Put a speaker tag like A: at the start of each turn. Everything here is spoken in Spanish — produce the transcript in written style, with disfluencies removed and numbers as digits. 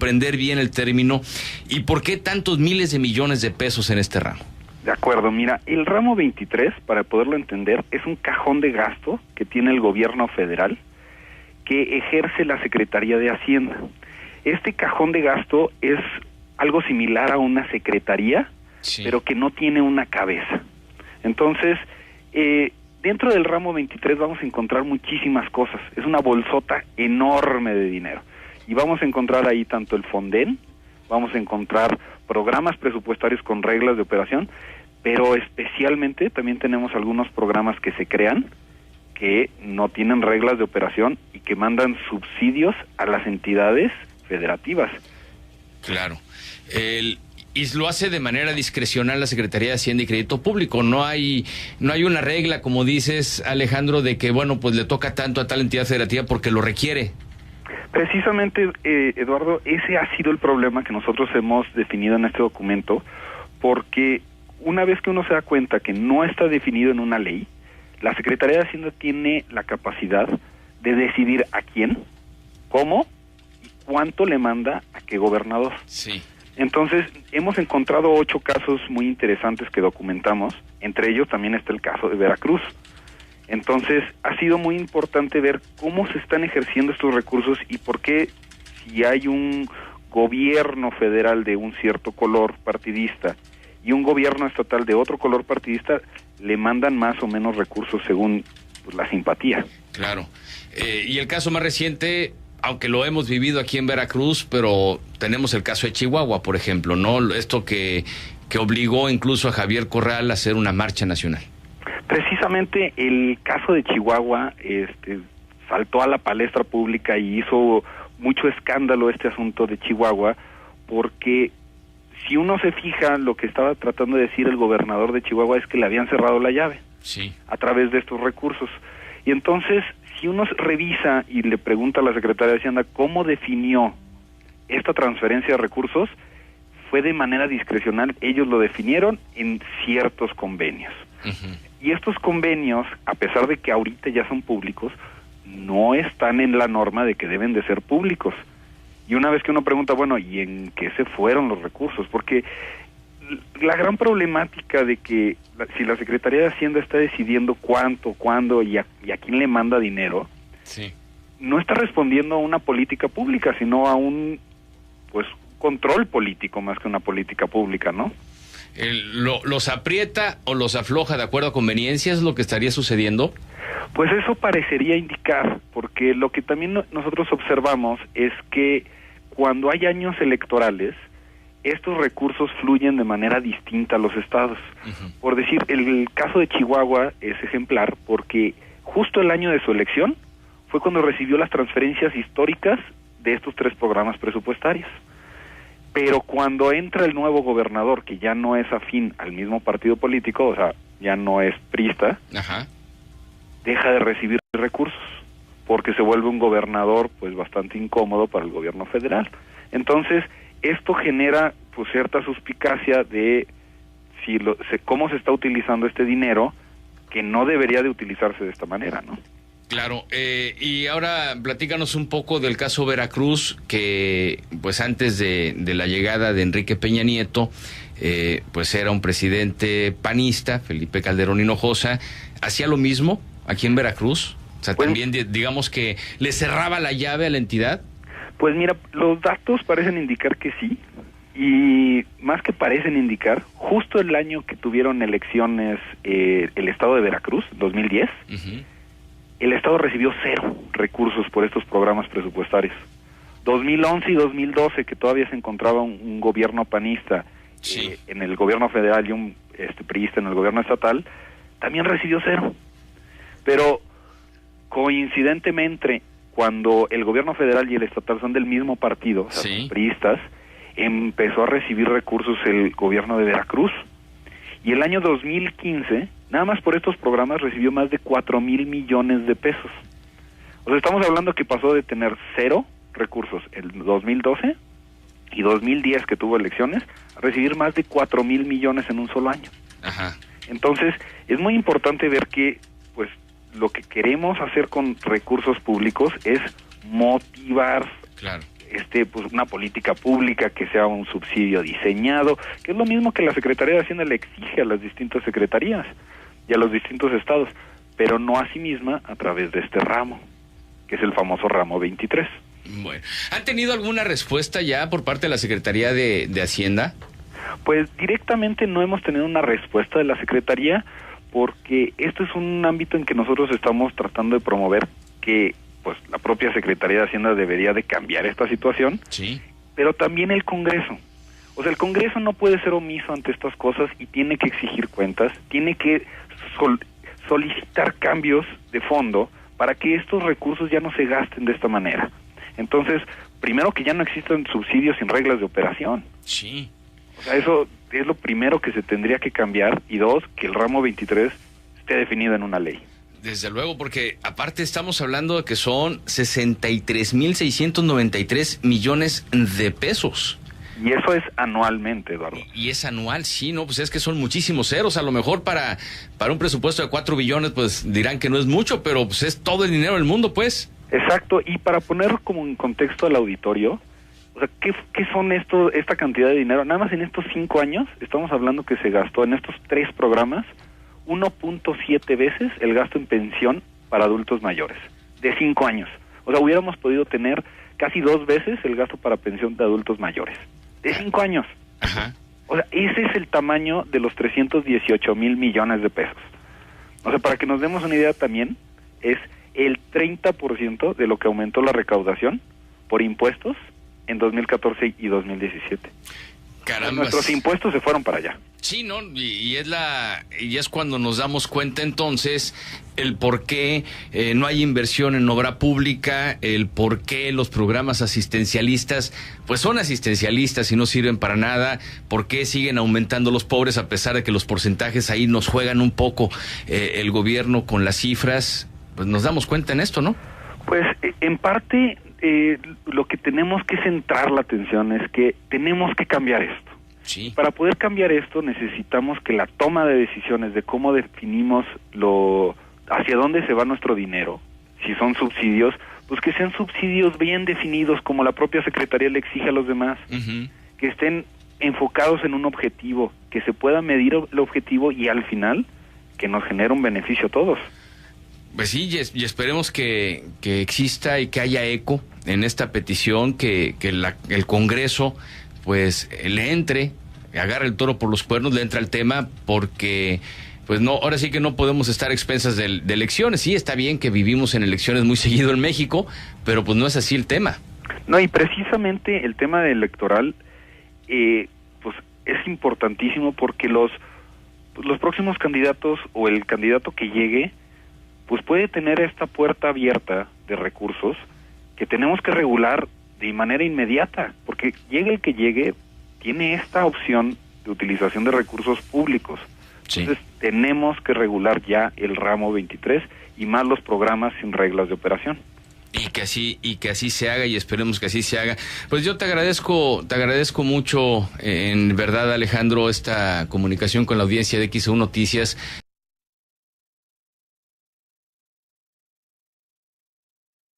A: comprender bien el término y por qué tantos miles de millones de pesos en este ramo.
B: De acuerdo, mira, el ramo 23, para poderlo entender, es un cajón de gasto que tiene el gobierno federal que ejerce la Secretaría de Hacienda. Este cajón de gasto es algo similar a una secretaría, sí, pero que no tiene una cabeza. Entonces, dentro del ramo 23 vamos a encontrar muchísimas cosas. Es una bolsota enorme de dinero. Y vamos a encontrar ahí tanto el Fonden, vamos a encontrar programas presupuestarios con reglas de operación, pero especialmente también tenemos algunos programas que se crean que no tienen reglas de operación y que mandan subsidios a las entidades federativas.
A: Claro. Y lo hace de manera discrecional la Secretaría de Hacienda y Crédito Público. No hay una regla, como dices, Alejandro, de que, bueno, pues le toca tanto a tal entidad federativa porque lo requiere.
B: Precisamente, Eduardo, ese ha sido el problema que nosotros hemos definido en este documento, porque una vez que uno se da cuenta que no está definido en una ley, la Secretaría de Hacienda tiene la capacidad de decidir a quién, cómo y cuánto le manda a qué gobernador.
A: Sí.
B: Entonces, hemos encontrado 8 casos muy interesantes que documentamos, entre ellos también está el caso de Veracruz. Entonces, ha sido muy importante ver cómo se están ejerciendo estos recursos y por qué, si hay un gobierno federal de un cierto color partidista y un gobierno estatal de otro color partidista, le mandan más o menos recursos según pues, la simpatía.
A: Claro. Y el caso más reciente, aunque lo hemos vivido aquí en Veracruz, pero tenemos el caso de Chihuahua, por ejemplo, ¿no? Esto que obligó incluso a Javier Corral a hacer una marcha nacional.
B: Precisamente el caso de Chihuahua saltó a la palestra pública y hizo mucho escándalo este asunto de Chihuahua, porque si uno se fija, lo que estaba tratando de decir el gobernador de Chihuahua es que le habían cerrado la llave,
A: sí,
B: a través de estos recursos. Y entonces, si uno revisa y le pregunta a la Secretaría de Hacienda cómo definió esta transferencia de recursos, fue de manera discrecional. Ellos lo definieron en ciertos convenios. Uh-huh. Y estos convenios, a pesar de que ahorita ya son públicos, no están en la norma de que deben de ser públicos. Y una vez que uno pregunta, bueno, ¿y en qué se fueron los recursos? Porque la gran problemática de que si la Secretaría de Hacienda está decidiendo cuánto, cuándo y a quién le manda dinero,
A: sí,
B: no está respondiendo a una política pública, sino a un control político más que una política pública, ¿no?
A: ¿Los aprieta o los afloja de acuerdo a conveniencia? ¿Es lo que estaría sucediendo?
B: Pues eso parecería indicar, porque lo que también nosotros observamos es que cuando hay años electorales, estos recursos fluyen de manera distinta a los estados. Uh-huh. Por decir, el caso de Chihuahua es ejemplar porque justo el año de su elección fue cuando recibió las transferencias históricas de estos 3 programas presupuestarios. Pero cuando entra el nuevo gobernador, que ya no es afín al mismo partido político, o sea, ya no es priista,
A: ajá,
B: deja de recibir recursos, porque se vuelve un gobernador pues bastante incómodo para el gobierno federal. Entonces, esto genera pues cierta suspicacia de cómo se está utilizando este dinero, que no debería de utilizarse de esta manera, ¿no?
A: Claro, y ahora platícanos un poco del caso Veracruz, que pues antes de la llegada de Enrique Peña Nieto, pues era un presidente panista, Felipe Calderón Hinojosa, ¿hacía lo mismo aquí en Veracruz? O sea, también digamos que le cerraba la llave a la entidad.
B: Pues mira, los datos parecen indicar que sí, y más que parecen indicar, justo el año que tuvieron elecciones el estado de Veracruz, 2010, uh-huh, el estado recibió 0 recursos por estos programas presupuestarios. 2011 y 2012, que todavía se encontraba un gobierno panista, sí, en el gobierno federal y un priista en el gobierno estatal, también recibió 0. Pero coincidentemente, cuando el gobierno federal y el estatal son del mismo partido, o sea, sí, priistas, empezó a recibir recursos el gobierno de Veracruz. Y el año 2015, nada más por estos programas, recibió más de 4,000 millones de pesos. O sea, estamos hablando que pasó de tener 0 recursos el 2012 y 2010, que tuvo elecciones, a recibir más de 4,000 millones en un solo año.
A: Ajá.
B: Entonces, es muy importante ver que, pues, lo que queremos hacer con recursos públicos es motivar,
A: claro,
B: pues una política pública, que sea un subsidio diseñado, que es lo mismo que la Secretaría de Hacienda le exige a las distintas secretarías y a los distintos estados, pero no a sí misma a través de este ramo, que es el famoso ramo 23.
A: Bueno, ¿han tenido alguna respuesta ya por parte de la Secretaría de Hacienda?
B: Pues directamente no hemos tenido una respuesta de la Secretaría, porque esto es un ámbito en que nosotros estamos tratando de promover que pues la propia Secretaría de Hacienda debería de cambiar esta situación,
A: sí,
B: pero también el Congreso. O sea, el Congreso no puede ser omiso ante estas cosas y tiene que exigir cuentas, tiene que solicitar cambios de fondo para que estos recursos ya no se gasten de esta manera. Entonces, primero, que ya no existan subsidios sin reglas de operación.
A: Sí.
B: O sea, eso es lo primero que se tendría que cambiar, y dos, que el ramo 23 esté definido en una ley.
A: Desde luego, porque aparte estamos hablando de que son 63,693 millones de pesos.
B: Y eso es anualmente, Eduardo.
A: Y es anual, sí, ¿no? Pues es que son muchísimos ceros. A lo mejor para un presupuesto de 4 billones, pues dirán que no es mucho, pero pues es todo el dinero del mundo, pues.
B: Exacto, y para poner como en contexto al auditorio, o sea, ¿qué son esta cantidad de dinero? Nada más en estos 5 años, estamos hablando que se gastó en estos 3 programas 1.7 veces el gasto en pensión para adultos mayores, de 5 años. O sea, hubiéramos podido tener casi 2 veces el gasto para pensión de adultos mayores, de 5 años.
A: Ajá.
B: O sea, ese es el tamaño de los 318,000 millones de pesos. O sea, para que nos demos una idea también, es el 30% de lo que aumentó la recaudación por impuestos en 2014 y 2017.
A: Caramba.
B: Nuestros impuestos se fueron para allá.
A: Sí, ¿no? Y es cuando nos damos cuenta entonces el por qué no hay inversión en obra pública, el por qué los programas asistencialistas pues son asistencialistas y no sirven para nada, por qué siguen aumentando los pobres a pesar de que los porcentajes ahí nos juegan un poco el gobierno con las cifras. Pues nos damos cuenta en esto, ¿no?
B: Pues en parte lo que tenemos que centrar la atención es que tenemos que cambiar esto.
A: Sí.
B: Para poder cambiar esto necesitamos que la toma de decisiones de cómo definimos hacia dónde se va nuestro dinero, si son subsidios, pues que sean subsidios bien definidos como la propia Secretaría le exige a los demás, que estén enfocados en un objetivo, que se pueda medir el objetivo y al final que nos genere un beneficio a todos.
A: Pues sí, y esperemos que exista y que haya eco en esta petición, que el Congreso pues le entre, agarre el toro por los cuernos, le entra al tema, porque pues no, ahora sí que no podemos estar a expensas de elecciones. Sí, está bien que vivimos en elecciones muy seguido en México, pero pues no es así el tema.
B: No, y precisamente el tema electoral pues es importantísimo, porque los próximos candidatos o el candidato que llegue pues puede tener esta puerta abierta de recursos que tenemos que regular de manera inmediata, porque llegue el que llegue, tiene esta opción de utilización de recursos públicos. Sí. Entonces tenemos que regular ya el ramo 23 y más los programas sin reglas de operación.
A: Y que así se haga, y esperemos que así se haga. Pues yo te agradezco mucho, en verdad, Alejandro, esta comunicación con la audiencia de XEU Noticias.